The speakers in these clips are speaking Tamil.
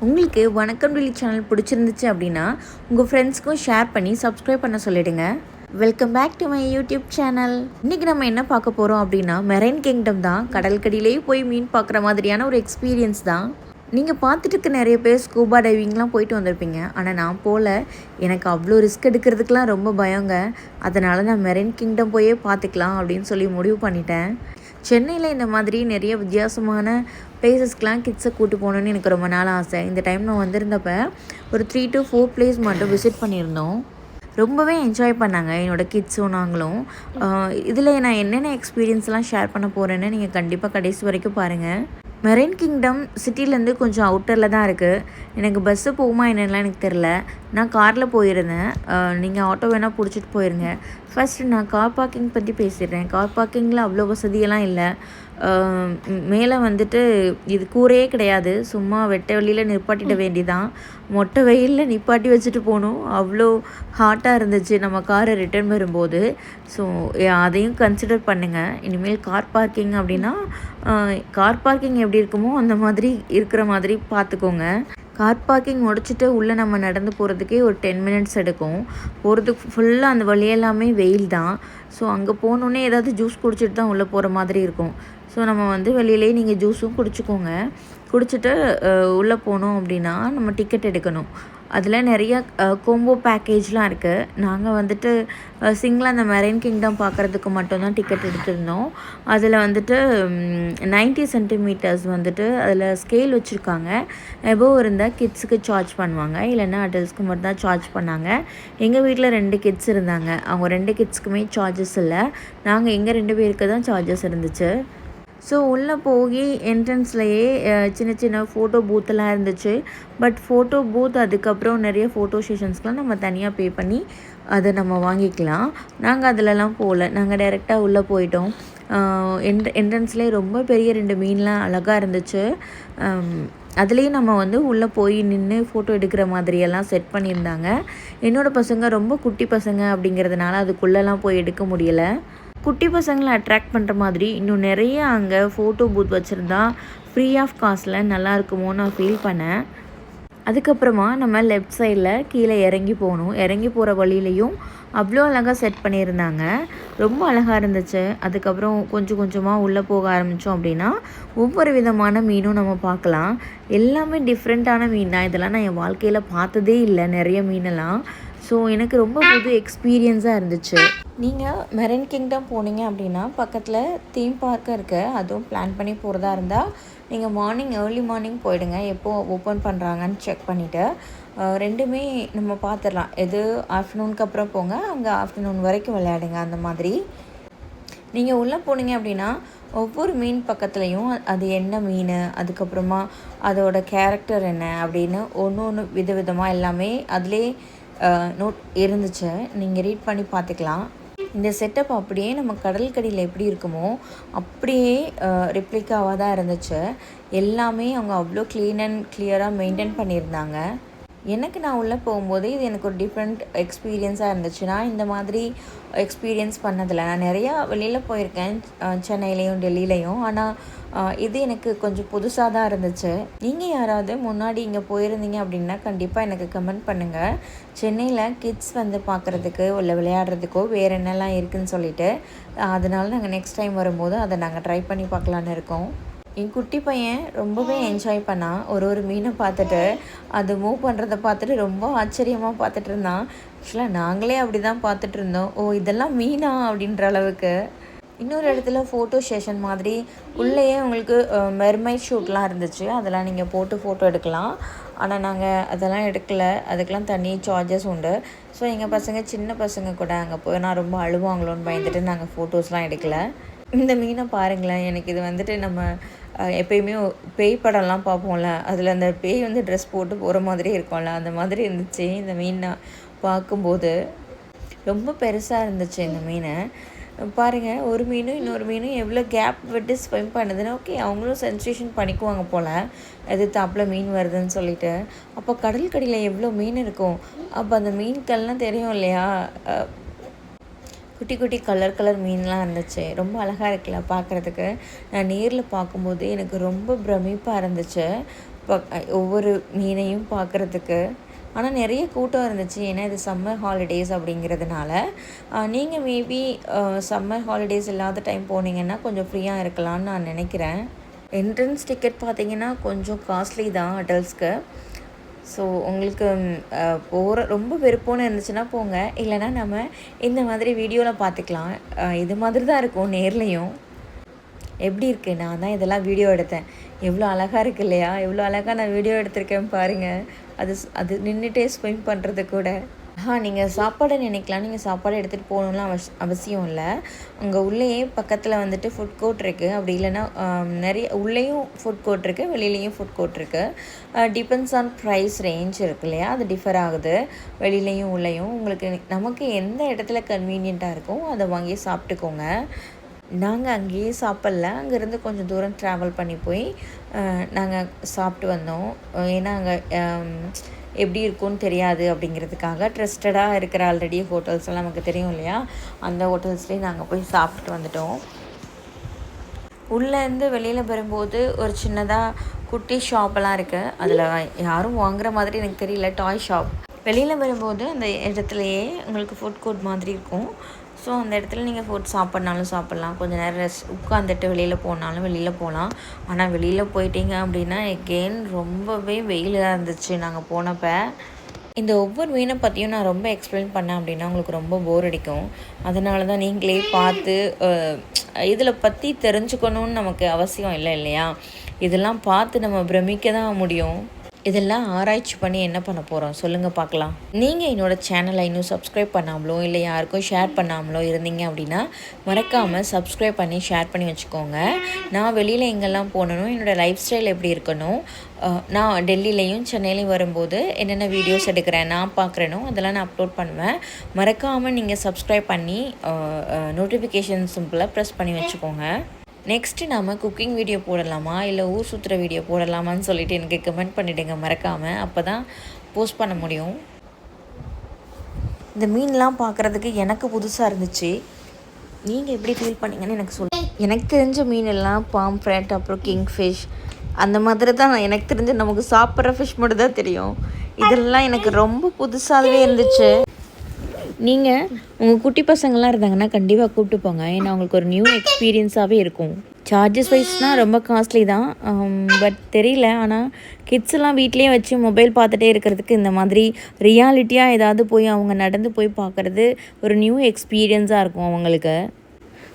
உங்களுக்கு வணக்கம் டெல்லி சேனல் பிடிச்சிருந்துச்சு அப்படின்னா உங்கள் ஃப்ரெண்ட்ஸ்க்கும் ஷேர் பண்ணி சப்ஸ்கிரைப் பண்ண சொல்லிடுங்க. Welcome back to my YouTube channel. இன்றைக்கி நம்ம என்ன பார்க்க போகிறோம் அப்படின்னா மெரைன் கிங்டம் தான். கடற்கடியிலேயே போய் மீன் பார்க்குற மாதிரியான ஒரு எக்ஸ்பீரியன்ஸ் தான். நீங்கள் பார்த்துட்டு இருக்க நிறைய பேர் ஸ்கூபா டைவிங்லாம் போயிட்டு வந்திருப்பீங்க. ஆனால் நான் போல் எனக்கு அவ்வளோ ரிஸ்க் எடுக்கிறதுக்கெலாம் ரொம்ப பயங்க. அதனால் நான் மெரைன் கிங்டம் போயே பார்த்துக்கலாம் அப்படின்னு சொல்லி முடிவு பண்ணிட்டேன். சென்னையில் இந்த மாதிரி நிறைய வித்தியாசமான பிளேசஸ்க்கெலாம் கிட்ஸை கூப்பிட்டு போகணுன்னு எனக்கு ரொம்ப நாள் ஆசை. இந்த டைம் நான் வந்திருந்தப்போ ஒரு 3 to 4 பிளேஸ் மட்டும் விசிட் பண்ணியிருந்தோம். ரொம்பவே என்ஜாய் பண்ணாங்க என்னோடய கிட்ஸும் நாங்களும். இதில் நான் என்னென்ன எக்ஸ்பீரியன்ஸ்லாம் ஷேர் பண்ண போகிறேன்னு நீங்கள் கண்டிப்பாக கடைசி வரைக்கும் பாருங்கள். மெரைன் கிங்டம் சிட்டிலேருந்து கொஞ்சம் அவுட்டரில் தான் இருக்குது. எனக்கு பஸ்ஸு போகுமா என்னென்னலாம் எனக்கு தெரில. நான் காரில் போயிருந்தேன். நீங்கள் ஆட்டோ வேணால் பிடிச்சிட்டு போயிருங்க. ஃபஸ்ட்டு நான் கார் பார்க்கிங் பற்றி பேசிடுறேன். கார் பார்க்கிங்கில் அவ்வளோ வசதியெல்லாம் இல்லை. மேலே வந்துட்டு இது கூரையே கிடையாது. சும்மா வெட்ட வெளியில் நிப்பாட்டிட வேண்டிதான். மொட்டை வெயிலில் நிப்பாட்டி வச்சுட்டு போகணும். அவ்வளோ ஹாட்டாக இருந்துச்சு நம்ம காரை ரிட்டர்ன் வரும்போது. ஸோ அதையும் கன்சிடர் பண்ணுங்கள். இனிமேல் கார் பார்க்கிங் அப்படின்னா கார் பார்க்கிங் எப்படி இருக்குமோ அந்த மாதிரி இருக்கிற மாதிரி பார்த்துக்கோங்க. கார் பார்க்கிங் முடிச்சுட்டு உள்ளே நம்ம நடந்து போகிறதுக்கே ஒரு 10 மினிட்ஸ் எடுக்கும். போகிறதுக்கு ஃபுல்லாக அந்த வழியெல்லாமே வெயில் தான். ஸோ அங்கே போனோன்னே ஏதாவது ஜூஸ் குடிச்சிட்டு தான் உள்ளே போகிற மாதிரி இருக்கும். ஸோ நம்ம வெளியிலே நீங்கள் ஜூஸும் குடிச்சிக்கோங்க. குடிச்சிட்டு உள்ளே போனோம் அப்படின்னா நம்ம டிக்கெட் எடுக்கணும். அதில் நிறைய கோம்போ பேக்கேஜ்லாம் இருக்குது. நாங்கள் சிங்கிளாக அந்த மெரைன் கிங்டம் பார்க்குறதுக்கு மட்டும்தான் டிக்கெட் எடுத்திருந்தோம். அதில் 90 சென்டிமீட்டர்ஸ் அதில் ஸ்கேல் வச்சுருக்காங்க. எபோவ் இருந்தால் கிட்ஸுக்கு சார்ஜ் பண்ணுவாங்க, இல்லைன்னா அடல்ட்ஸ்க்கு மட்டும் தான் சார்ஜ் பண்ணாங்க. எங்கள் வீட்டில் 2 கிட்ஸ் இருந்தாங்க. அவங்க 2 கிட்ஸ்க்குமே சார்ஜஸ் இல்லை. நாங்கள் எங்கள் 2 பேருக்கு தான் சார்ஜஸ் இருந்துச்சு. ஸோ உள்ளே போய் என்ட்ரன்ஸ்லையே சின்ன சின்ன ஃபோட்டோ பூத்தெல்லாம் இருந்துச்சு. பட் ஃபோட்டோ பூத் அதுக்கப்புறம் நிறைய ஃபோட்டோ செஷன்ஸ்க்கெலாம் நம்ம தனியாக பே பண்ணி அதை நம்ம வாங்கிக்கலாம். நாங்கள் அதிலலாம் போகல. நாங்கள் டைரெக்டாக உள்ளே போயிட்டோம். என்ட்ரன்ஸ்லேயே ரொம்ப பெரிய 2 மீன்லாம் அழகாக இருந்துச்சு. அதுலேயும் நம்ம உள்ளே போய் நின்று ஃபோட்டோ எடுக்கிற மாதிரியெல்லாம் செட் பண்ணியிருந்தாங்க. என்னோடய பசங்க ரொம்ப குட்டி பசங்க அப்படிங்கிறதுனால அதுக்குள்ளெல்லாம் போய் எடுக்க முடியலை. குட்டி பசங்களை அட்ராக்ட் பண்ணுற மாதிரி இன்னும் நிறைய அங்கே ஃபோட்டோ பூத் வச்சுருந்தா ஃப்ரீ ஆஃப் காஸ்ட்டில் நல்லா இருக்குமோன்னு நான் ஃபீல் பண்ணேன். அதுக்கப்புறமா நம்ம லெஃப்ட் சைடில் கீழே இறங்கி போகணும். இறங்கி போகிற வழியிலையும் அவ்வளோ அழகாக செட் பண்ணியிருந்தாங்க. ரொம்ப அழகாக இருந்துச்சு. அதுக்கப்புறம் கொஞ்சம் கொஞ்சமாக உள்ளே போக ஆரம்பித்தோம் அப்படின்னா ஒவ்வொரு விதமான மீனும் நம்ம பார்க்கலாம். எல்லாமே டிஃப்ரெண்ட்டான மீன் தான். இதெல்லாம் நான் என் வாழ்க்கையில் பார்த்ததே இல்லை, நிறைய மீனெல்லாம். ஸோ எனக்கு ரொம்ப புது எக்ஸ்பீரியன்ஸாக இருந்துச்சு. நீங்கள் மெரைன் கிங்டம் போனீங்க அப்படின்னா பக்கத்தில் தீம் பார்க்கும் இருக்குது. அதுவும் பிளான் பண்ணி போகிறதா இருந்தால் நீங்கள் ஏர்லி மார்னிங் போயிடுங்க. எப்போது ஓப்பன் பண்ணுறாங்கன்னு செக் பண்ணிவிட்டு ரெண்டுமே நம்ம பார்த்துடலாம். எது ஆஃப்டர்நூனுக்கு அப்புறம் போங்க, அங்கே ஆஃப்டர்நூன் வரைக்கும் விளையாடுங்க. அந்த மாதிரி நீங்கள் உள்ளே போனீங்க அப்படின்னா ஒவ்வொரு மீன் பக்கத்துலேயும் அது என்ன மீன், அதுக்கப்புறமா அதோட கேரக்டர் என்ன அப்படின்னு ஒன்று விதவிதமாக எல்லாமே அதிலே நோட் இருந்துச்சு. நீங்கள் ரீட் பண்ணி பார்த்துக்கலாம். இந்த செட்டப் அப்படியே நம்ம கடற்கடியில் எப்படி இருக்குமோ அப்படியே ரெப்ளிகாவாக தான் இருந்துச்சு. எல்லாமே அவங்க அவ்வளோ க்ளீன் அண்ட் கிளியராக மெயின்டைன் பண்ணியிருந்தாங்க. நான் உள்ளே போகும்போது இது எனக்கு ஒரு டிஃப்ரெண்ட் எக்ஸ்பீரியன்ஸாக இருந்துச்சு. நான் இந்த மாதிரி எக்ஸ்பீரியன்ஸ் பண்ணதில்லை. நான் நிறையா வெளியில் போயிருக்கேன், சென்னையிலையும் டெல்லியிலையும். ஆனால் இது எனக்கு கொஞ்சம் புதுசாக தான் இருந்துச்சு. நீங்கள் யாராவது முன்னாடி இங்கே போயிருந்தீங்க அப்படின்னா கண்டிப்பாக எனக்கு கமெண்ட் பண்ணுங்கள். சென்னையில் கிட்ஸ் பார்க்குறதுக்கு இல்லை விளையாடுறதுக்கோ வேறு என்னெல்லாம் இருக்குதுன்னு சொல்லிவிட்டு, அதனால நாங்கள் நெக்ஸ்ட் டைம் வரும்போது அதை நாங்கள் ட்ரை பண்ணி பார்க்கலான்னு இருக்கோம். என் குட்டி பையன் ரொம்பவே என்ஜாய் பண்ணான். ஒரு மீனை பார்த்துட்டு அது மூவ் பண்ணுறத பார்த்துட்டு ரொம்ப ஆச்சரியமாக பார்த்துட்டு இருந்தான். ஆக்சுவலாக நாங்களே அப்படி தான் பார்த்துட்டு இருந்தோம். ஓ, இதெல்லாம் மீனா அப்படின்ற அளவுக்கு. இன்னொரு இடத்துல ஃபோட்டோ செஷன் மாதிரி உள்ளேயே உங்களுக்கு மெர்மைட் ஷூட்லாம் இருந்துச்சு. அதெல்லாம் நீங்கள் போட்டு ஃபோட்டோ எடுக்கலாம். ஆனால் நாங்கள் அதெல்லாம் எடுக்கலை. அதுக்கெலாம் தனி சார்ஜஸ் உண்டு. ஸோ எங்கள் பசங்க சின்ன பசங்க கூட அங்கே போய் நான் ரொம்ப அழுவாங்களோன்னு பயந்துட்டு நாங்கள் ஃபோட்டோஸ்லாம் எடுக்கலை. இந்த மீனை பாருங்களேன். எனக்கு இது நம்ம எப்பயுமே பேய் படம்லாம் பார்ப்போம்ல, அதில் அந்த பேய் ட்ரெஸ் போட்டு போகிற மாதிரி இருக்கும்ல, அந்த மாதிரி இருந்துச்சு இந்த மீன். பார்க்கும்போது ரொம்ப பெருசாக இருந்துச்சு இந்த மீனை. பாருங்கள், ஒரு மீனும் இன்னொரு மீனும் எவ்வளோ கேப் விட்டு ஸ்விம் பண்ணுதுன்னு. ஓகே, அவங்களும் சென்சேஷன் பண்ணிக்குவாங்க போல், எது தாப்பில் மீன் வருதுன்னு சொல்லிட்டு. அப்போ கடற்கடியில் எவ்வளோ மீன் இருக்கும். அப்போ அந்த மீன்கள்லாம் தெரியும் இல்லையா. குட்டி குட்டி கலர் மீன்லாம் இருந்துச்சு. ரொம்ப அழகாக இருக்குல்ல பார்க்குறதுக்கு. நான் நேரில் பார்க்கும்போது எனக்கு ரொம்ப பிரமிப்பாக இருந்துச்சு. ஒவ்வொரு மீனையும் பார்க்குறதுக்கு. ஆனால் நிறைய கூட்டம் இருந்துச்சு. ஏன்னா இது சம்மர் ஹாலிடேஸ் அப்படிங்கிறதுனால. நீங்கள் மேபி சம்மர் ஹாலிடேஸ் இல்லாத டைம் போனீங்கன்னா கொஞ்சம் ஃப்ரீயாக இருக்கலாம்னு நான் நினைக்கிறேன். என்ட்ரன்ஸ் டிக்கெட் பார்த்தீங்கன்னா கொஞ்சம் காஸ்ட்லி தான் அடல்ட்ஸ்க்கு. ஸோ உங்களுக்கு ரொம்ப விருப்பம்னு இருந்துச்சுன்னா போங்க. இல்லைனா நம்ம இந்த மாதிரி வீடியோவில் பார்த்துக்கலாம். இது மாதிரி தான் இருக்கும் நேர்லேயும். எப்படி இருக்குது? நான் தான் இதெல்லாம் வீடியோ எடுத்தேன். எவ்வளோ அழகாக இருக்குது இல்லையா? எவ்வளோ அழகாக நான் வீடியோ எடுத்திருக்கேன் பாருங்கள். அது நின்றுட்டே ஸ்விம் பண்ணுறது கூட. நீங்கள் சாப்பாடு நினைக்கலாம். நீங்கள் சாப்பாடு எடுத்துகிட்டு போகணும்லாம் அவசியம் இல்லை. அங்கே உள்ளேயே பக்கத்தில் வந்துட்டு ஃபுட் கோர்ட் இருக்குது. அப்படி இல்லைன்னா நிறைய உள்ளேயும் ஃபுட் கோர்ட் இருக்குது, வெளியிலையும் ஃபுட் கோர்ட் இருக்குது. டிபெண்ட்ஸ் ஆன் ப்ரைஸ் ரேஞ்ச் இருக்குது இல்லையா? அது டிஃபர் ஆகுது வெளியிலையும் உள்ளேயும். நமக்கு எந்த இடத்துல கன்வீனியண்ட்டாக இருக்கோ அதை வாங்கி சாப்பிட்டுக்கோங்க. நாங்கள் அங்கேயே சாப்பிட்ல. அங்கேருந்து கொஞ்சம் தூரம் ட்ராவல் பண்ணி போய் நாங்கள் சாப்பிட்டு வந்தோம். ஏன்னா அங்கே எப்படி இருக்கும்னு தெரியாது அப்படிங்கிறதுக்காக ட்ரஸ்டடாக இருக்கிற ஆல்ரெடி ஹோட்டல்ஸ் எல்லாம் நமக்கு தெரியும் இல்லையா? அந்த ஹோட்டல்ஸ்லேயே நாங்கள் போய் சாப்பிட்டு வந்துட்டோம். உள்ளேருந்து வெளியில் வரும்போது ஒரு சின்னதாக குட்டி ஷாப்பெல்லாம் இருக்குது. அதில் யாரும் வாங்குகிற மாதிரி எனக்கு தெரியல. டாய் ஷாப். வெளியில் வரும்போது அந்த இடத்துலையே உங்களுக்கு ஃபுட் கோர்ட் மாதிரி இருக்கும். ஸோ அந்த இடத்துல நீங்கள் ஃபுட் சாப்பிட்னாலும் சாப்பிட்லாம். கொஞ்சம் நேரம் உட்காந்துட்டு வெளியில் போனாலும் வெளியில் போகலாம். ஆனால் வெளியில் போயிட்டீங்க அப்படின்னா எகெயின் ரொம்பவே வெயிலாக இருந்துச்சு நாங்கள் போனப்போ. இந்த ஒவ்வொரு மீனை பற்றியும் நான் ரொம்ப எக்ஸ்பிளைன் பண்ணேன் அப்படின்னா உங்களுக்கு ரொம்ப போர் அடிக்கும். அதனால தான் நீங்களே பார்த்து இதில் பற்றி தெரிஞ்சுக்கணுன்னு நமக்கு அவசியம் இல்லை இல்லையா? இதெல்லாம் பார்த்து நம்ம பிரமிக்க தான் முடியும். இதெல்லாம் ஆராய்ச்சி பண்ணி என்ன பண்ண போகிறோம் சொல்லுங்கள் பார்க்கலாம். நீங்கள் என்னோடய சேனலை இன்னும் சப்ஸ்கிரைப் பண்ணாமலோ இல்லை யாருக்கும் ஷேர் பண்ணாமலோ இருந்தீங்க அப்படின்னா மறக்காமல் சப்ஸ்கிரைப் பண்ணி ஷேர் பண்ணி வச்சுக்கோங்க. நான் வெளியில் எங்கெல்லாம் போகணும், என்னோடய லைஃப் ஸ்டைல் எப்படி இருக்கணும், நான் டெல்லியிலையும் சென்னையிலையும் வரும்போது என்னென்ன வீடியோஸ் எடுக்கிறேன் நான் பார்க்குறேனோ அதெல்லாம் நான் அப்லோட் பண்ணுவேன். மறக்காமல் நீங்கள் சப்ஸ்கிரைப் பண்ணி நோட்டிஃபிகேஷன் சிம்பிளாக ப்ரெஸ் பண்ணி வச்சுக்கோங்க. நெக்ஸ்ட்டு நம்ம குக்கிங் வீடியோ போடலாமா இல்லை ஊர் சுற்றுற வீடியோ போடலாமான்னு சொல்லிவிட்டு எனக்கு கமெண்ட் பண்ணிவிடுங்க மறக்காமல். அப்போ தான் போஸ்ட் பண்ண முடியும். இந்த மீன்லாம் பார்க்குறதுக்கு எனக்கு புதுசாக இருந்துச்சு. நீங்கள் எப்படி ஃபீல் பண்ணீங்கன்னு எனக்கு சொல்லுங்கள். எனக்கு தெரிஞ்ச மீன் எல்லாம் பாம்ஃப்ரெட், அப்புறம் கிங்ஃபிஷ், அந்த மாதிரி தான் எனக்கு தெரிஞ்ச நமக்கு சாப்பிட்ற ஃபிஷ் மட்டும் தான் தெரியும். இதெல்லாம் எனக்கு ரொம்ப புதுசாகவே இருந்துச்சு. நீங்கள் உங்கள் குட்டி பசங்கள்லாம் இருந்தாங்கன்னா கண்டிப்பாக கூப்பிட்டு போங்க. ஏன்னா அவங்களுக்கு ஒரு நியூ எக்ஸ்பீரியன்ஸாகவே இருக்கும். சார்ஜஸ் வைஸ்னால் ரொம்ப காஸ்ட்லி தான். பட் தெரியல. ஆனால் கிட்ஸ்லாம் வீட்லேயே வச்சு மொபைல் பார்த்துட்டே இருக்கிறதுக்கு இந்த மாதிரி ரியாலிட்டியாக ஏதாவது போய் அவங்க நடந்து போய் பார்க்குறது ஒரு நியூ எக்ஸ்பீரியன்ஸாக இருக்கும் அவங்களுக்கு.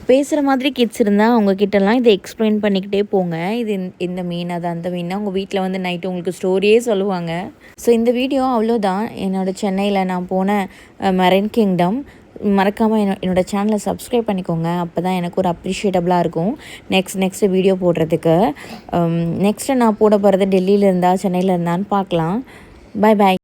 பேசுகிற மாதிரி கிட்ஸ் இருந்தால் அவங்கக்கிட்டலாம் இதை எக்ஸ்பிளைன் பண்ணிக்கிட்டே போங்க. இது இந்த மீன், அது அந்த மீன். அவங்க வீட்டில் வந்து நைட்டு உங்களுக்கு ஸ்டோரியே சொல்லுவாங்க. ஸோ இந்த வீடியோ அவ்வளோதான். என்னோடய சென்னையில் நான் போன மெரைன் கிங்டம். மறக்காமல் என்னோடய சேனலை சப்ஸ்கிரைப் பண்ணிக்கோங்க. அப்போ தான் எனக்கு ஒரு அப்ரிஷியேட்டபுளாக இருக்கும் நெக்ஸ்ட் வீடியோ போடுறதுக்கு. நெக்ஸ்ட்டு நான் போட போகிறது டெல்லியில் இருந்தால் சென்னையில் இருந்தான்னு பார்க்கலாம். Bye bye.